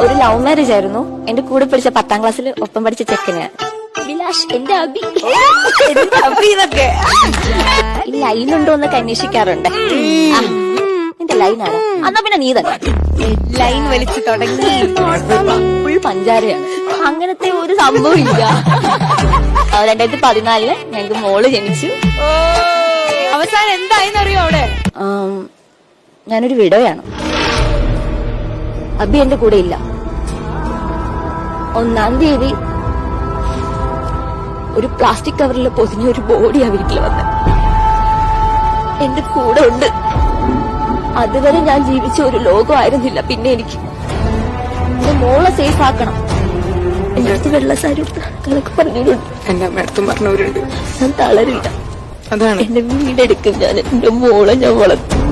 ഒരു love marriage ആയിരുന്നു. എന്റെ കൂടെ പഠിച്ച 10ാം ക്ലാസ്സിൽ ഒപ്പം പഠിച്ച ചെക്കന് വിലാഷ്, എന്റെ അബി. ഇതൊക്കെ ഈ ലൈനുണ്ടോ എന്നൊക്കെ അന്വേഷിക്കാറുണ്ട്. എന്റെ ലൈനാണ്. എന്നാ പിന്നെ നീ തന്നെ ലൈൻ വലിച്ചു തുടങ്ങി. ഫുൾ പഞ്ചാരയാണ്. അങ്ങനത്തെ ഒരു സംഭവം ഇല്ല. 2014 ഞങ്ങൾക്ക് മോള് ജനിച്ചു. അവസാനം എന്തായെന്നറിയോ അവിടെ? ഞാനൊരു വിഡോയാണ്. അബി എന്റെ കൂടെ ഇല്ല. 1-ാം തീയതി ഒരു പ്ലാസ്റ്റിക് കവറിൽ പൊതിഞ്ഞ ഒരു ബോഡിയാ വീട്ടിൽ വന്ന് എന്റെ കൂടെ ഉണ്ട്. അതുവരെ ഞാൻ ജീവിച്ച ഒരു ലോകമായിരുന്നില്ല പിന്നെ എനിക്ക്. എന്റെ മോളെ സേഫ് ആക്കണം. എന്റെ അടുത്ത് വെള്ളസാരി കണക്ക് പറഞ്ഞിട്ടുണ്ട്. എന്റെ അമ്മയടുത്തും പറഞ്ഞവരുണ്ട്. ഞാൻ തളരില്ല. അതാണ് എന്റെ വീടെടുക്കും. ഞാൻ എന്റെ മോളെ ഞാൻ വളർത്തും.